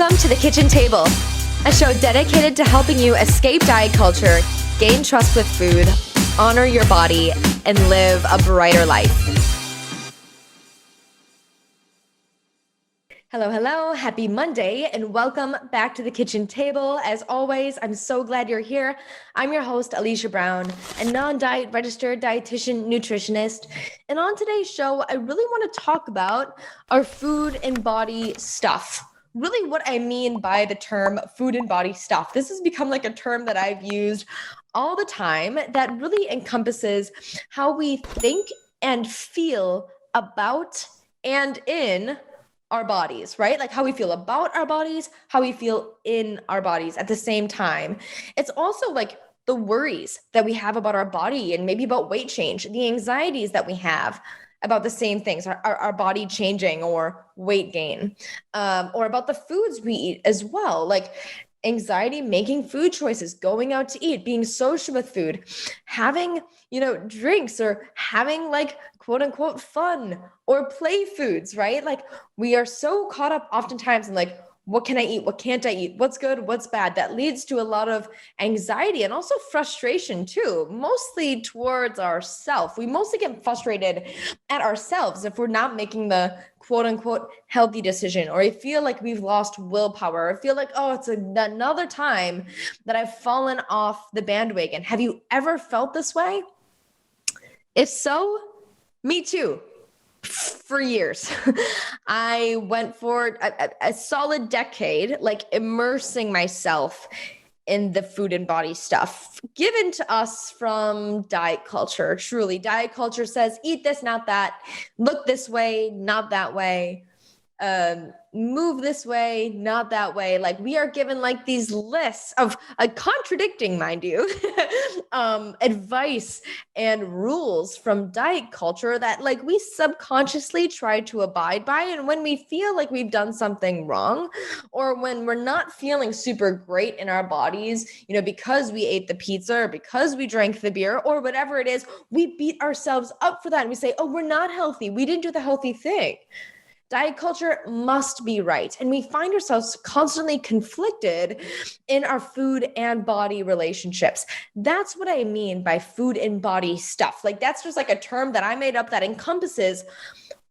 Welcome to the Kitchen Table, a show dedicated to helping you escape diet culture, gain trust with food, honor your body, and live a brighter life. Hello, happy Monday, and welcome back to the Kitchen Table. As always, I'm so glad you're here. I'm your host, Alicia Brown, a non-diet registered dietitian nutritionist. And on today's show, I really want to talk about our food and body stuff. Really what I mean by the term food and body stuff. This has become like a term that I've used all the time that really encompasses how we think and feel about and in our bodies, right? Like how we feel about our bodies, how we feel in our bodies at the same time. It's also like the worries that we have about our body and maybe about weight change, the anxieties that we have about the same things, our body changing or weight gain, or about the foods we eat as well. Like anxiety, making food choices, going out to eat, being social with food, having, drinks or having like quote unquote fun or play foods, right? Like we are so caught up oftentimes in like, what can I eat? What can't I eat? What's good? What's bad? That leads to a lot of anxiety and also frustration too, mostly towards ourselves. We mostly get frustrated at ourselves if we're not making the quote unquote healthy decision, or I feel like we've lost willpower, or feel like, oh, it's another time that I've fallen off the bandwagon. Have you ever felt this way? If so, me too. For years. I went for a solid decade, like immersing myself in the food and body stuff given to us from diet culture. Truly, diet culture says, eat this, not that, look this way, not that way. Move this way, not that way. Like we are given like these lists of contradicting, mind you, advice and rules from diet culture that like we subconsciously try to abide by. And when we feel like we've done something wrong, or when we're not feeling super great in our bodies, because we ate the pizza or because we drank the beer or whatever it is, we beat ourselves up for that. And we say, oh, we're not healthy. We didn't do the healthy thing. Diet culture must be right. And we find ourselves constantly conflicted in our food and body relationships. That's what I mean by food and body stuff. Like that's just like a term that I made up that encompasses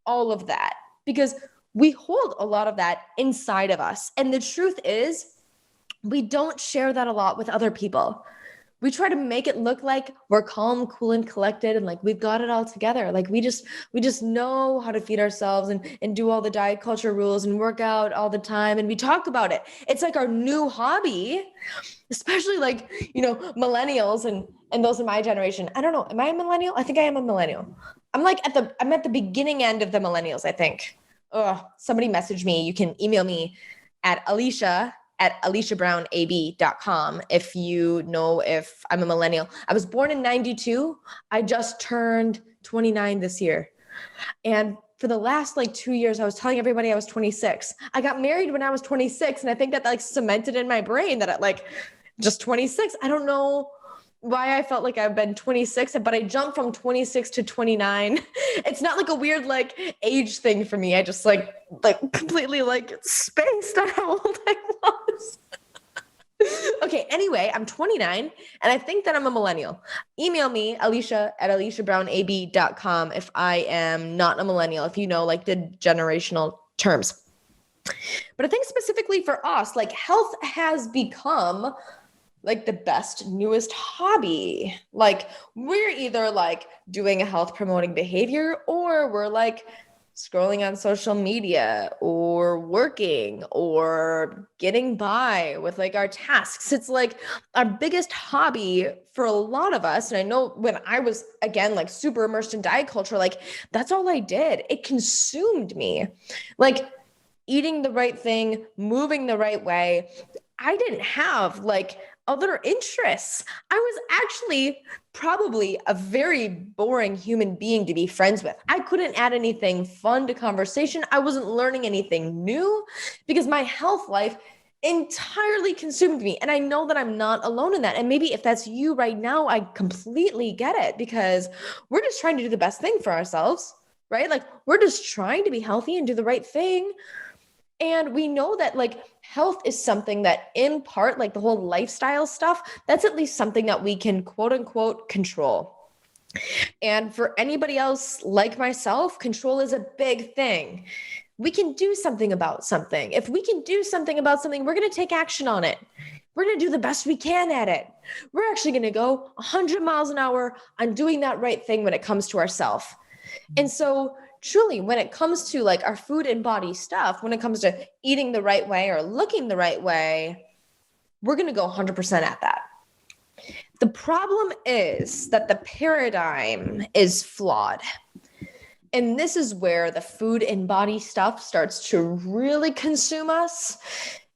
all of that, because we hold a lot of that inside of us. And the truth is, we don't share that a lot with other people. We try to make it look like we're calm, cool, and collected, and like we've got it all together. Like we just know how to feed ourselves and do all the diet culture rules and work out all the time. And we talk about it. It's like our new hobby, especially like, millennials and those in my generation. I don't know. Am I a millennial? I think I am a millennial. I'm at the beginning end of the millennials, I think. Somebody messaged me. You can email me at aliciabrownab.com if you know if I'm a millennial. I was born in 92. I just turned 29 this year. And for the last 2 years, I was telling everybody I was 26. I got married when I was 26. And I think that cemented in my brain that just 26. I don't know why I felt like I've been 26, but I jumped from 26 to 29. It's not like a weird age thing for me. I just completely spaced on how old I was. Okay, anyway, I'm 29 and I think that I'm a millennial. Email me, Alicia at aliciabrownab.com if I am not a millennial, if you know the generational terms. But I think specifically for us, health has become the best, newest hobby. We're either doing a health promoting behavior, or we're scrolling on social media, or working, or getting by with our tasks. It's our biggest hobby for a lot of us. And I know when I was, again, super immersed in diet culture, that's all I did. It consumed me. Eating the right thing, moving the right way. I didn't have other interests. I was actually probably a very boring human being to be friends with. I couldn't add anything fun to conversation. I wasn't learning anything new because my health life entirely consumed me. And I know that I'm not alone in that. And maybe if that's you right now, I completely get it, because we're just trying to do the best thing for ourselves, right? We're just trying to be healthy and do the right thing. And we know that like health is something that in part, like the whole lifestyle stuff, that's at least something that we can quote unquote control. And for anybody else like myself, control is a big thing. We can do something about something. If we can do something about something, we're going to take action on it. We're going to do the best we can at it. We're actually going to go 100 miles an hour on doing that right thing when it comes to ourselves. And so truly, when it comes to like our food and body stuff, when it comes to eating the right way or looking the right way, we're going to go 100% at that. The problem is that the paradigm is flawed. And this is where the food and body stuff starts to really consume us,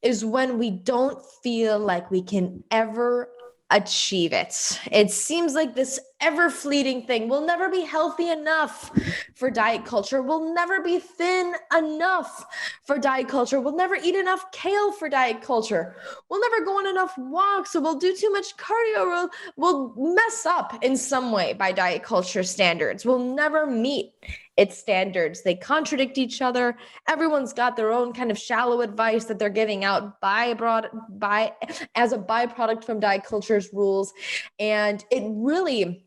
is when we don't feel like we can ever achieve it. It seems like this ever fleeting thing. We'll never be healthy enough for diet culture. We'll never be thin enough for diet culture. We'll never eat enough kale for diet culture. We'll never go on enough walks. So we'll do too much cardio. We'll mess up in some way by diet culture standards. We'll never meet its standards. They contradict each other. Everyone's got their own kind of shallow advice that they're giving out as a byproduct from diet culture's rules. And it really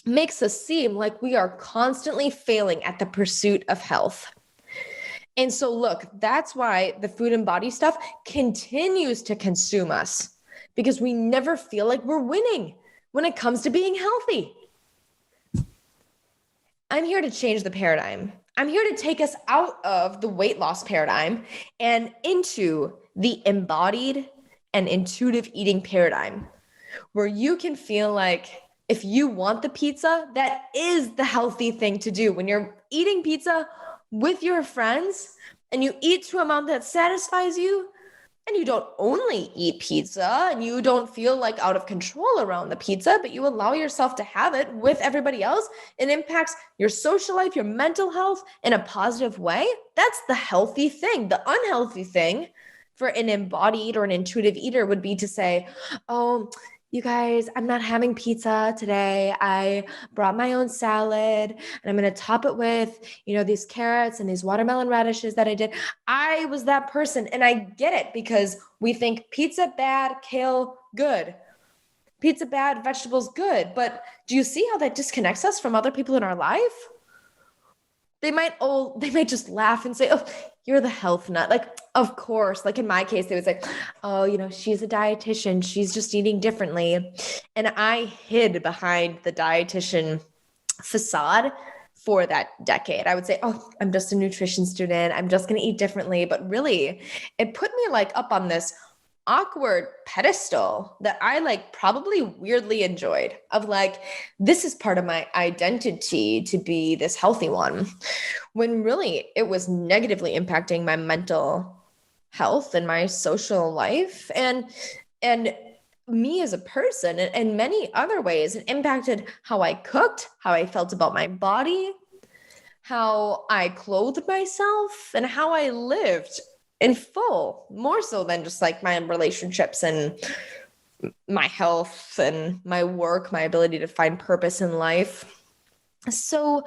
makes us seem like we are constantly failing at the pursuit of health. And so look, that's why the food and body stuff continues to consume us, because we never feel like we're winning when it comes to being healthy. I'm here to change the paradigm. I'm here to take us out of the weight loss paradigm and into the embodied and intuitive eating paradigm, where you can feel like if you want the pizza, that is the healthy thing to do. When you're eating pizza with your friends and you eat to an amount that satisfies you, and you don't only eat pizza and you don't feel like out of control around the pizza, but you allow yourself to have it with everybody else, it impacts your social life, your mental health in a positive way. That's the healthy thing. The unhealthy thing for an embodied or an intuitive eater would be to say, oh, you guys, I'm not having pizza today. I brought my own salad and I'm going to top it with, these carrots and these watermelon radishes that I did. I was that person, and I get it, because we think pizza bad, kale good. Pizza bad, vegetables good. But do you see how that disconnects us from other people in our life? They might just laugh and say, oh, you're the health nut. Like, of course, like in my case, they would say, oh, she's a dietitian. She's just eating differently. And I hid behind the dietitian facade for that decade. I would say, oh, I'm just a nutrition student. I'm just going to eat differently. But really, it put me like up on this awkward pedestal that I like probably weirdly enjoyed, of like, this is part of my identity to be this healthy one, when really it was negatively impacting my mental health and my social life and me as a person in many other ways. It impacted how I cooked, how I felt about my body, how I clothed myself, and how I lived in full, more so than just like my relationships and my health and my work, my ability to find purpose in life. So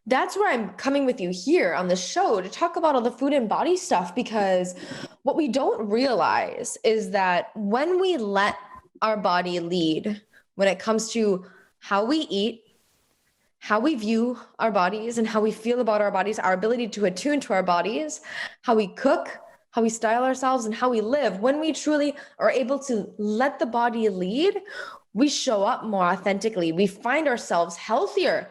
that's where I'm coming with you here on the show to talk about all the food and body stuff, because what we don't realize is that when we let our body lead, when it comes to how we eat, how we view our bodies and how we feel about our bodies, our ability to attune to our bodies, how we cook, how we style ourselves, and how we live, when we truly are able to let the body lead, we show up more authentically. We find ourselves healthier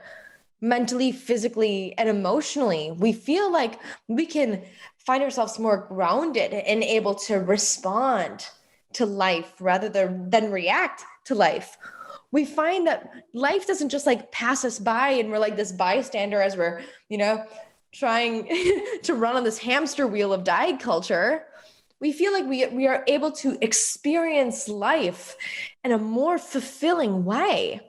mentally, physically, and emotionally. We feel like we can find ourselves more grounded and able to respond to life rather than react to life. We find that life doesn't just like pass us by and we're like this bystander as we're, trying to run on this hamster wheel of diet culture. We feel like we are able to experience life in a more fulfilling way,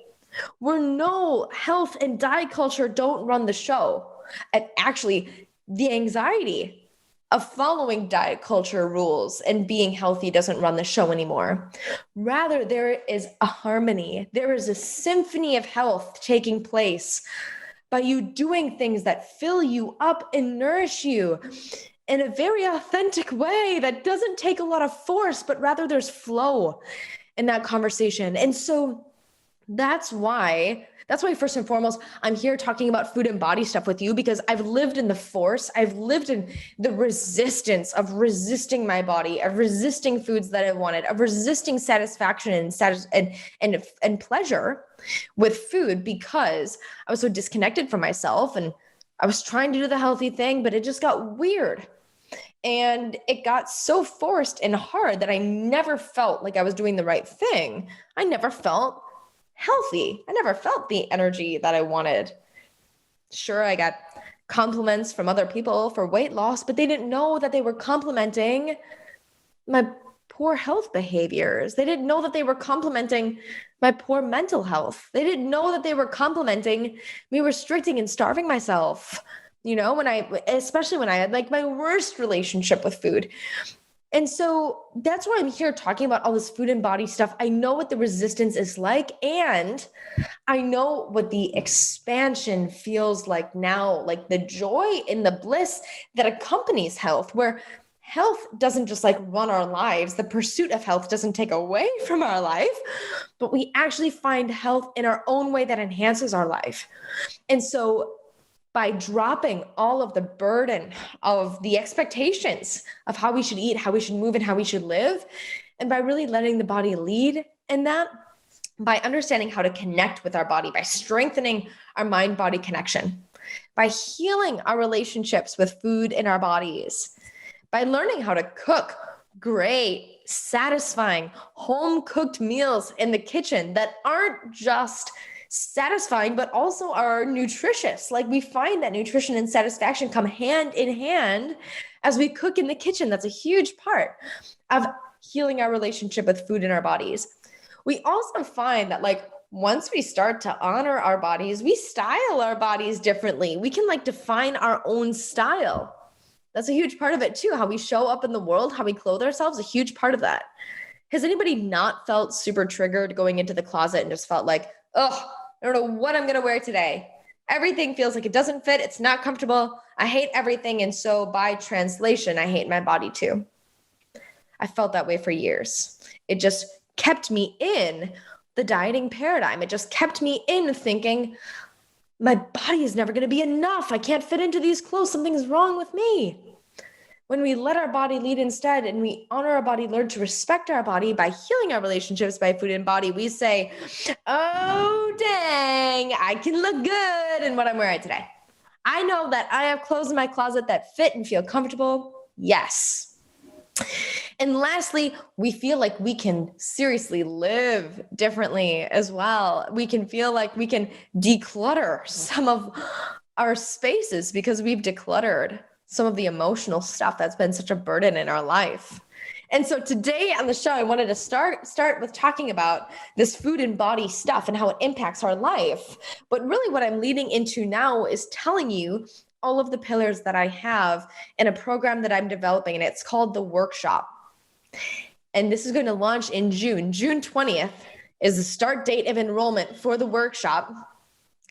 where no, health and diet culture don't run the show. And actually, the anxiety of following diet culture rules and being healthy doesn't run the show anymore. Rather, there is a harmony. There is a symphony of health taking place by you doing things that fill you up and nourish you. in a very authentic way that doesn't take a lot of force, but rather there's flow in that conversation. And so that's why first and foremost, I'm here talking about food and body stuff with you, because I've lived in the force. I've lived in the resistance of resisting my body, of resisting foods that I wanted, of resisting satisfaction and pleasure with food, because I was so disconnected from myself and I was trying to do the healthy thing, but it just got weird. And it got so forced and hard that I never felt like I was doing the right thing. I never felt healthy. I never felt the energy that I wanted. Sure, I got compliments from other people for weight loss, but they didn't know that they were complimenting my poor health behaviors. They didn't know that they were complimenting my poor mental health. They didn't know that they were complimenting me restricting and starving myself. Especially when I had like my worst relationship with food. And so that's why I'm here talking about all this food and body stuff. I know what the resistance is like, and I know what the expansion feels like now, like the joy and the bliss that accompanies health, where health doesn't just like run our lives. The pursuit of health doesn't take away from our life, but we actually find health in our own way that enhances our life. And so by dropping all of the burden of the expectations of how we should eat, how we should move, and how we should live, and by really letting the body lead in that, by understanding how to connect with our body, by strengthening our mind-body connection, by healing our relationships with food in our bodies, by learning how to cook great, satisfying, home-cooked meals in the kitchen that aren't just satisfying, but also are nutritious. Like, we find that nutrition and satisfaction come hand in hand as we cook in the kitchen. That's a huge part of healing our relationship with food in our bodies. We also find that like once we start to honor our bodies, we style our bodies differently. We can like define our own style. That's a huge part of it too. How we show up in the world, how we clothe ourselves, a huge part of that. Has anybody not felt super triggered going into the closet and just felt like, oh, I don't know what I'm going to wear today. Everything feels like it doesn't fit. It's not comfortable. I hate everything. And so by translation, I hate my body too. I felt that way for years. It just kept me in the dieting paradigm. It just kept me in thinking my body is never going to be enough. I can't fit into these clothes. Something's wrong with me. When we let our body lead instead and we honor our body, learn to respect our body by healing our relationships by food and body, we say, oh, dang, I can look good in what I'm wearing today. I know that I have clothes in my closet that fit and feel comfortable. Yes. And lastly, we feel like we can seriously live differently as well. We can feel like we can declutter some of our spaces because we've decluttered some of the emotional stuff that's been such a burden in our life. And so today on the show, I wanted to start with talking about this food and body stuff and how it impacts our life. But really what I'm leading into now is telling you all of the pillars that I have in a program that I'm developing, and it's called The Workshop. And this is going to launch in June. June 20th is the start date of enrollment for the workshop.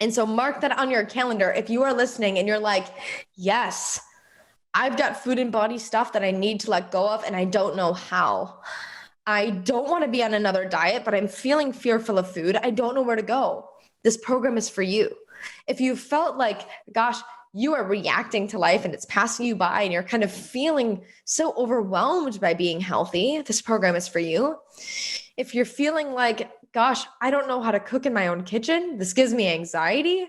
And so mark that on your calendar. If you are listening and you're like, yes, I've got food and body stuff that I need to let go of, and I don't know how. I don't want to be on another diet, but I'm feeling fearful of food. I don't know where to go. This program is for you. If you felt like, gosh, you are reacting to life and it's passing you by and you're kind of feeling so overwhelmed by being healthy, this program is for you. If you're feeling like, gosh, I don't know how to cook in my own kitchen, this gives me anxiety.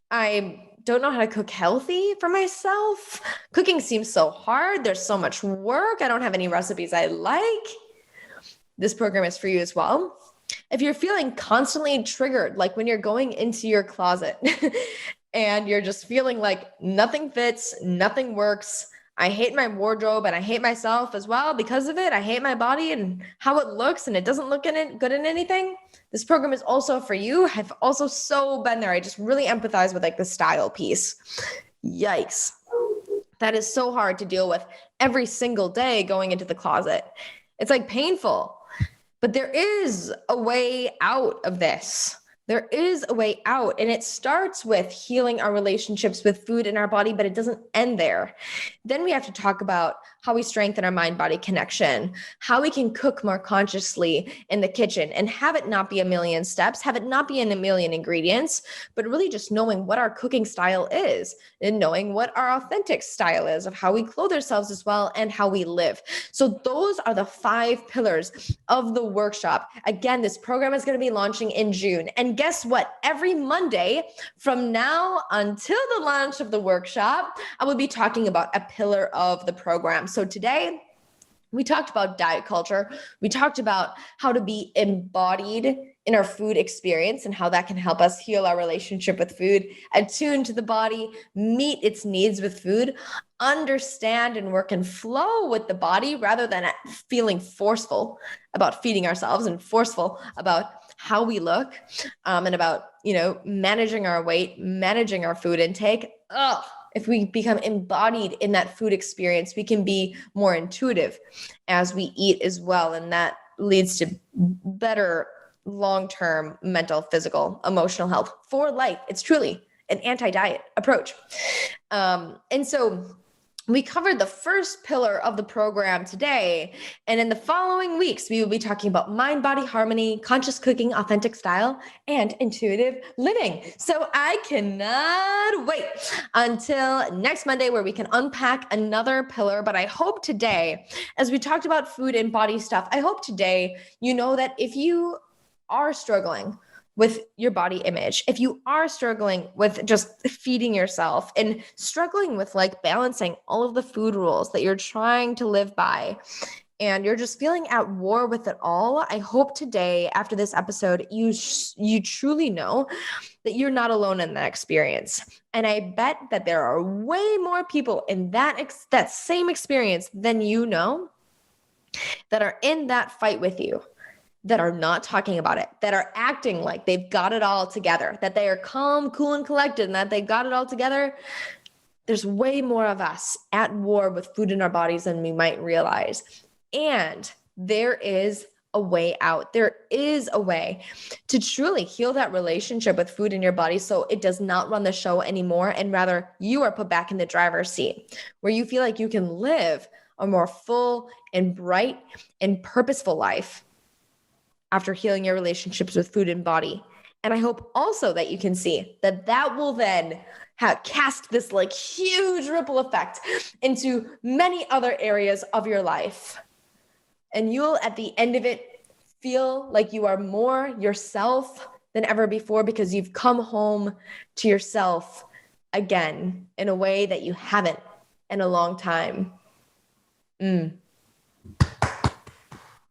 I don't know how to cook healthy for myself. Cooking seems so hard. There's so much work. I don't have any recipes I like. This program is for you as well. If you're feeling constantly triggered, like when you're going into your closet and you're just feeling like nothing fits, nothing works, I hate my wardrobe and I hate myself as well because of it. I hate my body and how it looks and it doesn't look good in anything. This program is also for you. I've also so been there. I just really empathize with like the style piece. Yikes. That is so hard to deal with every single day going into the closet. It's like painful, but there is a way out of this. There is a way out, and it starts with healing our relationships with food in our body, but it doesn't end there. Then we have to talk about how we strengthen our mind-body connection, how we can cook more consciously in the kitchen and have it not be a million steps, have it not be in a million ingredients, but really just knowing what our cooking style is and knowing what our authentic style is of how we clothe ourselves as well and how we live. So those are the 5 pillars of the workshop. Again, this program is going to be launching in June. And guess what? Every Monday from now until the launch of the workshop, I will be talking about a pillar of the program. So today, we talked about diet culture. We talked about how to be embodied in our food experience and how that can help us heal our relationship with food, attune to the body, meet its needs with food, understand and work and flow with the body rather than feeling forceful about feeding ourselves and forceful about how we look, and about, managing our weight, managing our food intake. If we become embodied in that food experience, we can be more intuitive as we eat as well. And that leads to better long-term mental, physical, emotional health for life. It's truly an anti-diet approach. And so we covered the first pillar of the program today. And in the following weeks, we will be talking about mind-body harmony, conscious cooking, authentic style, and intuitive living. So I cannot wait until next Monday where we can unpack another pillar. But I hope today, as we talked about food and body stuff, I hope today you know that if you are struggling with your body image, if you are struggling with just feeding yourself and struggling with like balancing all of the food rules that you're trying to live by, and you're just feeling at war with it all, I hope today after this episode, you truly know that you're not alone in that experience. And I bet that there are way more people in that same experience than you know that are in that fight with you, that are not talking about it, that are acting like they've got it all together, that they are calm, cool, and collected, and that they've got it all together. There's way more of us at war with food in our bodies than we might realize. And there is a way out. There is a way to truly heal that relationship with food in your body so it does not run the show anymore, and rather you are put back in the driver's seat where you feel like you can live a more full and bright and purposeful life after healing your relationships with food and body. And I hope also that you can see that will then cast this like huge ripple effect into many other areas of your life. And you'll, at the end of it, feel like you are more yourself than ever before because you've come home to yourself again in a way that you haven't in a long time.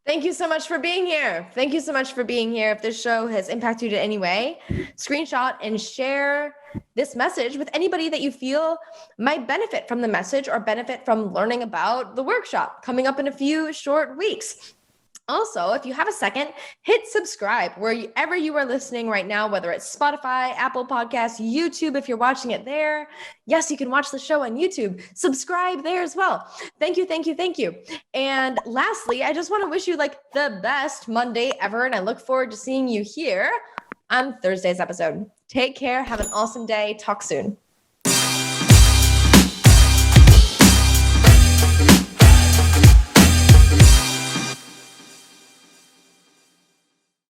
Thank you so much for being here. Thank you so much for being here. If this show has impacted you in any way, screenshot and share this message with anybody that you feel might benefit from the message or benefit from learning about the workshop coming up in a few short weeks. Also, if you have a second, hit subscribe wherever you are listening right now, whether it's Spotify, Apple Podcasts, YouTube, if you're watching it there. Yes, you can watch the show on YouTube. Subscribe there as well. Thank you, thank you, thank you. And lastly, I just want to wish you like the best Monday ever, and I look forward to seeing you here on Thursday's episode. Take care. Have an awesome day. Talk soon.